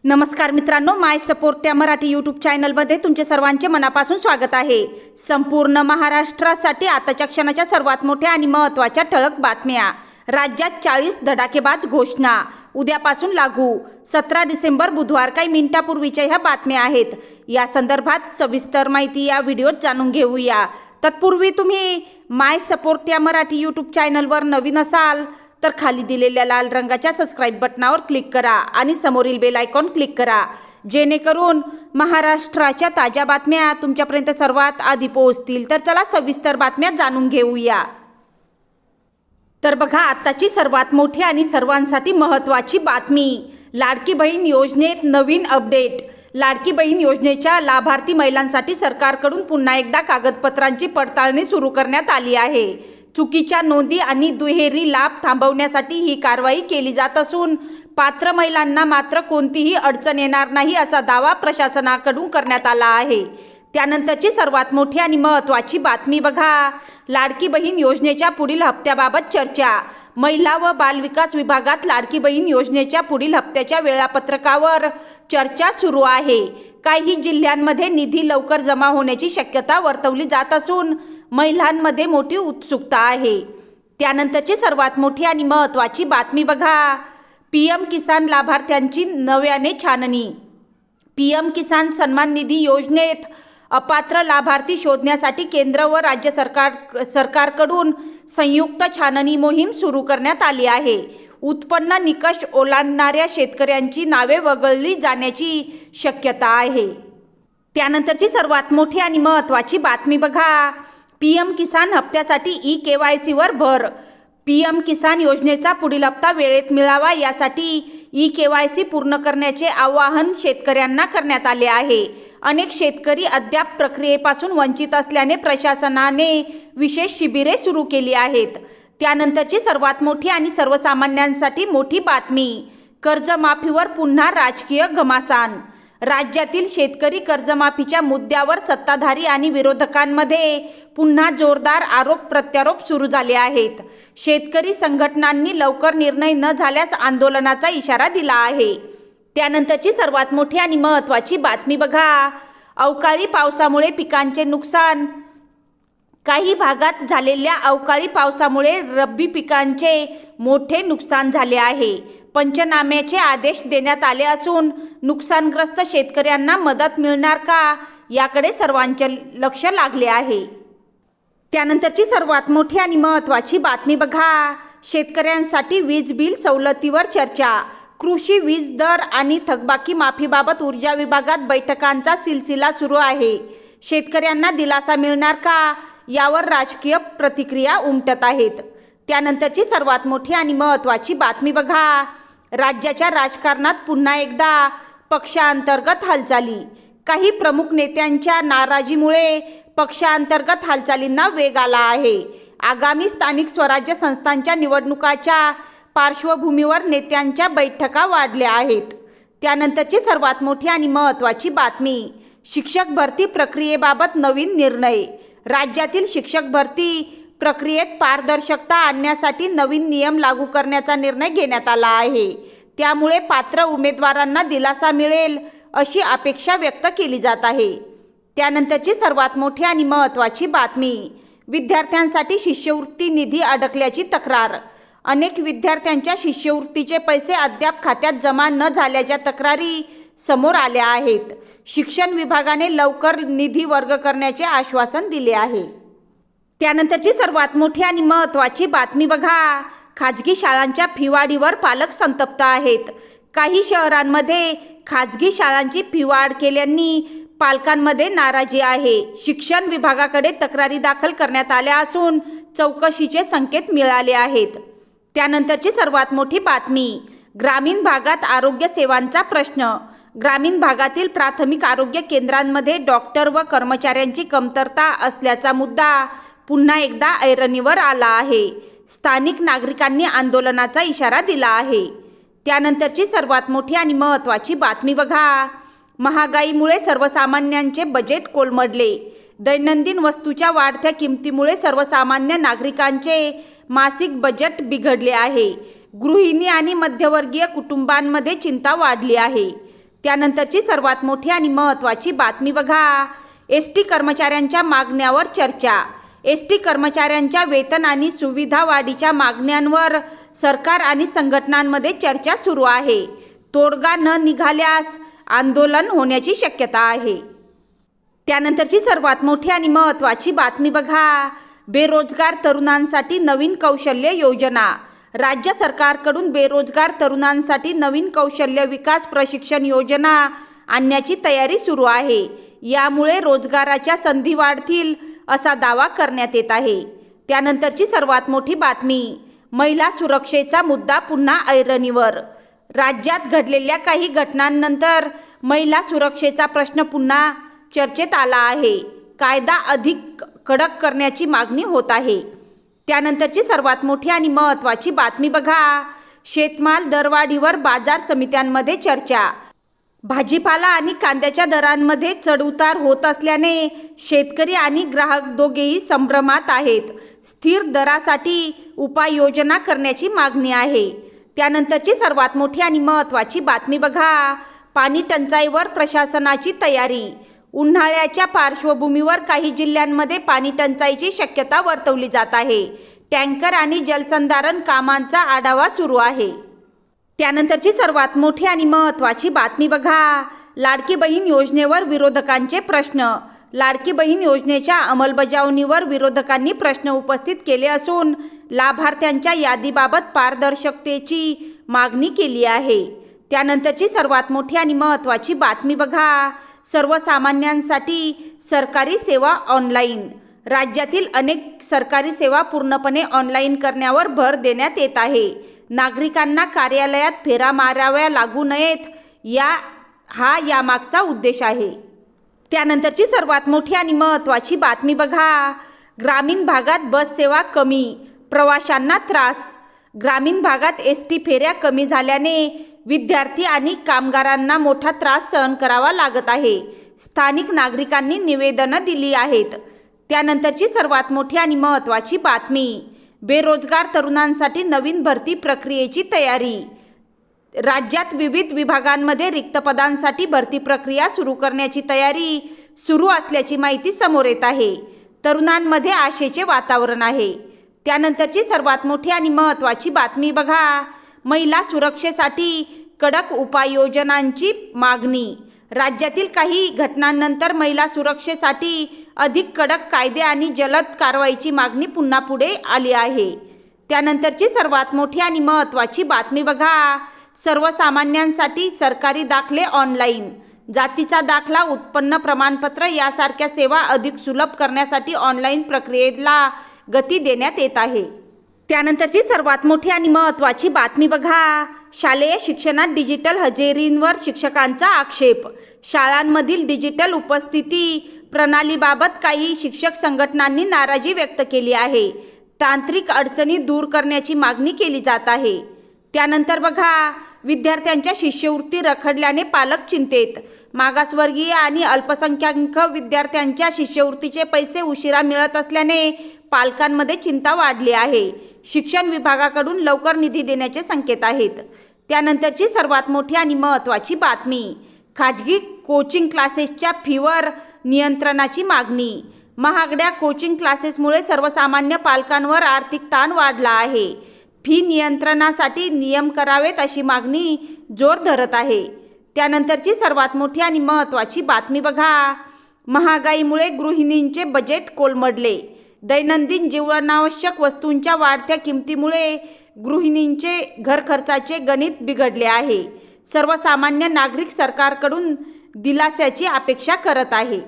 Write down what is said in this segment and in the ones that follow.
नमस्कार मित्रांनो, माय सपोर्ट त्या मराठी यूट्यूब चॅनलमध्ये तुमचे सर्वांचे मनापासून स्वागत आहे। संपूर्ण महाराष्ट्रासाठी आताच्या क्षणाच्या सर्वात मोठ्या आणि महत्त्वाच्या ठळक बातम्या। राज्यात 40 धडाकेबाज घोषणा उद्यापासून लागू। 17 डिसेंबर बुधवार काही मिनिटापूर्वीच्या ह्या बातम्या आहेत। या संदर्भात सविस्तर माहिती या व्हिडिओत जाणून घेऊया। तत्पूर्वी तुम्ही माय सपोर्ट त्या मराठी यूट्यूब चॅनलवर नवीन असाल तर खाली दिलेल्या लाल रंगाच्या सबस्क्राइब बटनावर क्लिक करा आणि समोरील बेल आयकॉन क्लिक करा, जेणेकरून महाराष्ट्राच्या ताज्या बातम्या तुमच्यापर्यंत सर्वात आधी पोहोचतील। तर चला सविस्तर बातम्या जाणून घेऊया। तर बघा, आताची सर्वात मोठी आणि सर्वांसाठी महत्त्वाची बातमी। लाडकी बहीण योजनेत नवीन अपडेट। लाडकी बहीण योजनेच्या लाभार्थी महिलांसाठी सरकारकडून पुन्हा एकदा कागदपत्रांची पडताळणी सुरू करण्यात आली आहे। चुकीच्या नोंदी आणि दुहेरी लाभ थांबवण्यासाठी ही कारवाई केली जात असून पात्र महिलांना मात्र कोणतीही अडचण येणार नाही असा दावा प्रशासनाकडून करण्यात आला आहे। त्यानंतरची सर्वात मोठी आणि महत्त्वाची बातमी बघा, लाडकी बहीण योजनेच्या पुढील हप्त्याबाबत चर्चा। महिला व बालविकास विभागात लाडकी बहीण योजनेच्या पुढील हप्त्याच्या वेळापत्रकावर चर्चा सुरू आहे। काही जिल्ह्यांमध्ये निधी लवकर जमा होण्याची शक्यता वर्तवली जात असून महिलांमध्ये मोठी उत्सुकता आहे। त्यानंतरची सर्वात मोठी आणि महत्त्वाची बातमी बघा, पीएम किसान लाभार्थ्यांची नव्याने छाननी। पीएम किसान सन्मान निधी योजनेत अपात्र लाभार्थी शोधण्यासाठी केंद्र व राज्य सरकारकडून संयुक्त छाननी मोहीम सुरू करण्यात आली आहे। उत्पन्न निकष ओलांडणाऱ्या शेतकऱ्यांची नावे वगळली जाण्याची शक्यता आहे। त्यानंतरची सर्वात मोठी आणि महत्त्वाची बातमी बघा, पीएम किसान हप्त्यासाठी ई-KYC वर भर। पीएम किसान योजनेचा पुढील हप्ता वेळेत मिळावा यासाठी ई-KYC पूर्ण करण्याचे आवाहन शेतकऱ्यांना करण्यात आले आहे। अनेक शेतकरी अद्याप प्रक्रियेपासून वंचित असल्याने प्रशासनाने विशेष शिबिरे सुरू केली आहेत। त्यानंतरची सर्वात मोठी आणि सर्वसामान्यांसाठी मोठी बातमी, कर्जमाफीवर पुन्हा राजकीय घमासान। राज्यातील शेतकरी कर्जमाफीच्या मुद्द्यावर सत्ताधारी आणि विरोधकांमध्ये पुन्हा जोरदार आरोप प्रत्यारोप सुरू झाले आहेत। शेतकरी संघटनांनी लवकर निर्णय न झाल्यास आंदोलनाचा इशारा दिला आहे। त्यानंतरची सर्वात मोठी आणि महत्त्वाची बातमी बघा, अवकाळी पावसामुळे पिकांचे नुकसान। काही भागात झालेल्या अवकाळी पावसामुळे रब्बी पिकांचे मोठे नुकसान झाले आहे। पंचनाम्याचे आदेश देण्यात आले असून नुकसानग्रस्त शेतकऱ्यांना मदत मिळणार का याकडे सर्वांचे लक्ष लागले आहे। त्यानंतरची सर्वात मोठी आणि महत्त्वाची बातमी बघा, शेतकऱ्यांसाठी वीज बिल सवलतीवर चर्चा। कृषी वीज दर आणि थकबाकी माफीबाबत ऊर्जा विभागात बैठकांचा सिलसिला सुरू आहे। शेतकऱ्यांना दिलासा मिळणार का यावर राजकीय प्रतिक्रिया उमटत आहेत। त्यानंतरची सर्वात मोठी आणि महत्त्वाची बातमी बघा, राज्याच्या राजकारणात पुन्हा एकदा पक्षांतर्गत हालचाली। काही प्रमुख नेत्यांच्या नाराजीमुळे पक्षांतर्गत हालचालींना वेग आला आहे। आगामी स्थानिक स्वराज्य संस्थांच्या निवडणुकाच्या पार्श्वभूमीवर नेत्यांच्या बैठका वाढल्या आहेत। त्यानंतरची सर्वात मोठी आणि महत्त्वाची बातमी, शिक्षक भरती प्रक्रियेबाबत नवीन निर्णय। राज्यातील शिक्षक भरती प्रक्रियेत पारदर्शकता आणण्यासाठी नवीन नियम लागू करण्याचा निर्णय घेण्यात आला आहे। त्यामुळे पात्र उमेदवारांना दिलासा मिळेल अशी अपेक्षा व्यक्त केली जात आहे। त्यानंतरची सर्वात मोठी आणि महत्त्वाची बातमी, विद्यार्थ्यांसाठी शिष्यवृत्ती निधी अडकल्याची तक्रार। अनेक विद्यार्थ्यांच्या शिष्यवृत्तीचे पैसे अद्याप खात्यात जमा न झाल्याच्या तक्रारी समोर आल्या आहेत। शिक्षण विभागाने लवकर निधी वर्ग करण्याचे आश्वासन दिले आहे। त्यानंतरची सर्वात मोठी आणि महत्त्वाची बातमी बघा, खाजगी शाळांच्या फीवाढीवर पालक संतप्त आहेत। काही शहरांमध्ये खाजगी शाळांची फीवाढ केल्याने पालकांमध्ये नाराजी आहे। शिक्षण विभागाकडे तक्रारी दाखल करण्यात आल्या असून चौकशीचे संकेत मिळाले आहेत। त्यानंतरची सर्वात मोठी बातमी, ग्रामीण भागात आरोग्य सेवांचा प्रश्न। ग्रामीण भागातील प्राथमिक आरोग्य केंद्रांमध्ये डॉक्टर व कर्मचाऱ्यांची कमतरता असल्याचा मुद्दा पुन्हा एकदा ऐरणीवर आला आहे। स्थानिक नागरिकांनी आंदोलनाचा इशारा दिला आहे। त्यानंतरची सर्वात मोठी आणि महत्त्वाची बातमी बघा, महागाईमुळे सर्वसामान्यांचे बजेट कोलमडले। दैनंदिन वस्तूच्या वाढत्या किमतीमुळे सर्वसामान्य नागरिकांचे मासिक बजेट बिघडले आहे। गृहिणी आणि मध्यवर्गीय कुटुंबांमध्ये चिंता वाढली आहे। त्यानंतरची सर्वात मोठी आणि महत्त्वाची बातमी बघा. एस.टी. कर्मचाऱ्यांच्या मागण्यावर चर्चा. एस.टी. कर्मचाऱ्यांच्या वेतन आणि सुविधा वाढीच्या मागण्यांवर सरकार आणि संघटनांमध्ये चर्चा सुरू आहे. तोडगा न निघाल्यास आंदोलन होण्याची शक्यता आहे. त्यानंतरची सर्वात मोठी आणि महत्त्वाची बातमी बघा. बेरोजगार तरुणांसाठी नवीन कौशल्य योजना. राज्य सरकारकडून बेरोजगार तरुणांसाठी नवीन कौशल्य विकास प्रशिक्षण योजना आणण्याची तयारी सुरू आहे. यामुळे रोजगाराच्या संधी वाढतील असा दावा करण्यात येत आहे. त्यानंतरची सर्वात मोठी बातमी. महिला सुरक्षेचा मुद्दा पुन्हा ऐरणीवर. राज्यात घडलेल्या काही घटनांनंतर महिला सुरक्षेचा प्रश्न पुन्हा चर्चेत आला आहे. कायदा अधिक कडक करण्याची मागणी होत आहे. त्यानंतरची सर्वात मोठी आणि महत्त्वाची बातमी बघा. शेतमाल दरवाढीवर बाजार समित्यांमध्ये चर्चा. भाजीपाला आणि कांद्याच्या दरांमध्ये चढउतार होत असल्याने शेतकरी आणि ग्राहक दोघेही संभ्रमात आहेत. स्थिर दरासाठी उपाययोजना करण्याची मागणी आहे. त्यानंतरची सर्वात मोठी आणि महत्त्वाची बातमी बघा. पाणी टंचाईवर प्रशासनाची तयारी. उन्हाळ्याच्या पार्श्वभूमीवर काही जिल्ह्यांमध्ये पाणी टंचाईची शक्यता वर्तवली जात आहे. टँकर आणि जलसंधारण कामांचा आढावा सुरू आहे. त्यानंतरची सर्वात मोठी आणि महत्त्वाची बातमी बघा. लाडकी बहीण योजनेवर विरोधकांचे प्रश्न. लाडकी बहीण योजनेच्या अंमलबजावणीवर विरोधकांनी प्रश्न उपस्थित केले असून लाभार्थ्यांच्या यादीबाबत पारदर्शकतेची मागणी केली आहे. त्यानंतरची सर्वात मोठी आणि महत्त्वाची बातमी बघा. सर्वसामान्यांसाठी सरकारी सेवा ऑनलाईन. राज्यातील अनेक सरकारी सेवा पूर्णपणे ऑनलाईन करण्यावर भर देण्यात येत आहे. नागरिकांना कार्यालयात फेरा माराव्या लागू नयेत हा यामागचा उद्देश आहे. त्यानंतरची सर्वात मोठी आणि महत्त्वाची बातमी बघा. ग्रामीण भागात बस सेवा कमी, प्रवाशांना त्रास. ग्रामीण भागात एस.टी. फेऱ्या कमी झाल्याने विद्यार्थी आणि कामगारांना मोठा त्रास सहन करावा लागत आहे. स्थानिक नागरिकांनी निवेदनं दिली आहेत. त्यानंतरची सर्वात मोठी आणि महत्त्वाची बातमी. बेरोजगार तरुणांसाठी नवीन भरती प्रक्रियेची तयारी. राज्यात विविध विभागांमध्ये रिक्त पदांसाठी भरती प्रक्रिया सुरू करण्याची तयारी सुरू असल्याची माहिती समोर येत आहे. तरुणांमध्ये आशेचे वातावरण आहे. त्यानंतरची सर्वात मोठी आणि महत्त्वाची बातमी बघा. महिला सुरक्षेसाठी कडक उपाययोजनांची मागणी. राज्यातील काही घटनांनंतर महिला सुरक्षेसाठी अधिक कडक कायदे आणि जलद कारवाईची मागणी पुन्हा पुढे आली आहे. त्यानंतरची सर्वात मोठी आणि महत्त्वाची बातमी बघा. सर्वसामान्यांसाठी सरकारी दाखले ऑनलाईन. जातीचा दाखला, उत्पन्न प्रमाणपत्र यासारख्या सेवा अधिक सुलभ करण्यासाठी ऑनलाईन प्रक्रियेला गती देण्यात येत आहे. त्यानंतरची सर्वात मोठी आणि महत्त्वाची बातमी बघा. शालेय शिक्षणात डिजिटल हजेरींवर शिक्षकांचा आक्षेप. शाळांमधील डिजिटल उपस्थिती प्रणालीबाबत काही शिक्षक संघटनांनी नाराजी व्यक्त केली आहे. तांत्रिक अडचणी दूर करण्याची मागणी केली जात आहे. त्यानंतर बघा. विद्यार्थ्यांच्या शिष्यवृत्ती रखडल्याने पालक चिंतेत. मागासवर्गीय आणि अल्पसंख्याक विद्यार्थ्यांच्या शिष्यवृत्तीचे पैसे उशिरा मिळत असल्याने पालकांमध्ये चिंता वाढली आहे. शिक्षण विभागाकडून लवकर निधी देण्याचे संकेत आहेत. त्यानंतरची सर्वात मोठी आणि महत्त्वाची बातमी. खाजगी कोचिंग क्लासेसच्या फीवर नियंत्रणाची मागणी. महागड्या कोचिंग क्लासेसमुळे सर्वसामान्य पालकांवर आर्थिक ताण वाढला आहे. फी नियंत्रणासाठी नियम करावेत अशी मागणी जोर धरत आहे. त्यानंतरची सर्वात मोठी आणि महत्त्वाची बातमी बघा. महागाईमुळे गृहिणींचे बजेट कोलमडले. दैनंदिन जीवनावश्यक वस्तूंच्या वाढत्या किमतीमुळे गृहिणींचे घर खर्चाचे गणित बिघडले आहे. सर्वसामान्य नागरिक सरकारकडून दिलास्याची अपेक्षा करत आहे.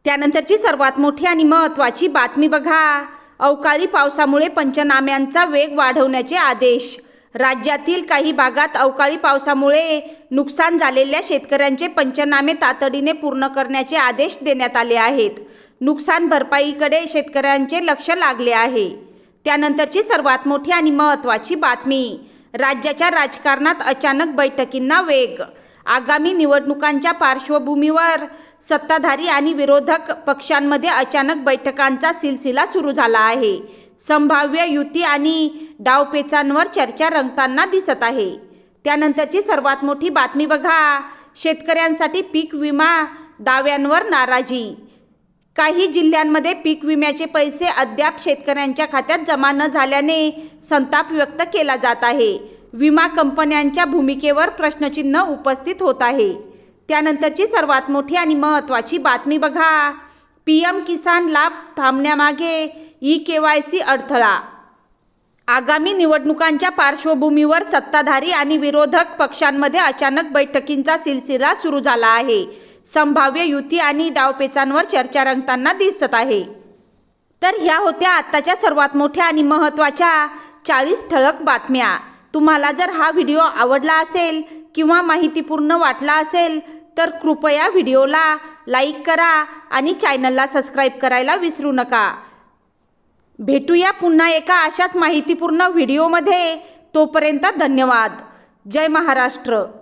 त्यानंतरची सर्वात मोठी आणि महत्त्वाची बातमी बघा. अवकाळी पावसामुळे पंचनाम्यांचा वेग वाढवण्याचे आदेश. राज्यातील काही भागात अवकाळी पावसामुळे नुकसान झालेल्या शेतकऱ्यांचे पंचनामे तातडीने पूर्ण करण्याचे आदेश देण्यात आले आहेत. नुकसान भरपाईकडे शेतकऱ्यांचे लक्ष लागले आहे. त्यानंतरची सर्वात मोठी आणि महत्त्वाची बातमी. राज्याच्या राजकारणात अचानक बैठकींना वेग. आगामी निवडणुकांच्या पार्श्वभूमीवर सत्ताधारी आणि विरोधक पक्षांमध्ये अचानक बैठकांचा सिलसिला सुरू झाला आहे. संभाव्य युती आणि डावपेचांवर चर्चा रंगताना दिसत आहे. त्यानंतरची सर्वात मोठी बातमी बघा. शेतकऱ्यांसाठी पीक विमा दाव्यांवर नाराजी. काही जिल्ह्यांमध्ये पीक विम्याचे पैसे अद्याप शेतकऱ्यांच्या खात्यात जमा न झाल्याने संताप व्यक्त केला जात आहे. विमा कंपन्यांच्या भूमिकेवर प्रश्नचिन्ह उपस्थित होत आहे. त्यानंतरची सर्वात मोठी आणि महत्त्वाची बातमी बघा. PM किसान लाभ थांबण्यामागे ई-KYC अडथळा. आगामी निवडणुकांच्या पार्श्वभूमीवर सत्ताधारी आणि विरोधक पक्षांमध्ये अचानक बैठकींचा सिलसिला सुरू झाला आहे. संभाव्य युती आणि डावपेचांवर चर्चा रंगताना दिसत आहे. तर ह्या होत्या आत्ताच्या सर्वात मोठ्या आणि महत्त्वाच्या 40 ठळक बातम्या. तुम्हाला जर हा व्हिडिओ आवडला असेल किंवा माहितीपूर्ण वाटला असेल तर कृपया व्हिडिओला लाईक करा आणि चॅनलला सबस्क्राईब करायला विसरू नका. भेटूया पुन्हा एका अशाच माहितीपूर्ण व्हिडिओमध्ये. तोपर्यंत धन्यवाद. जय महाराष्ट्र.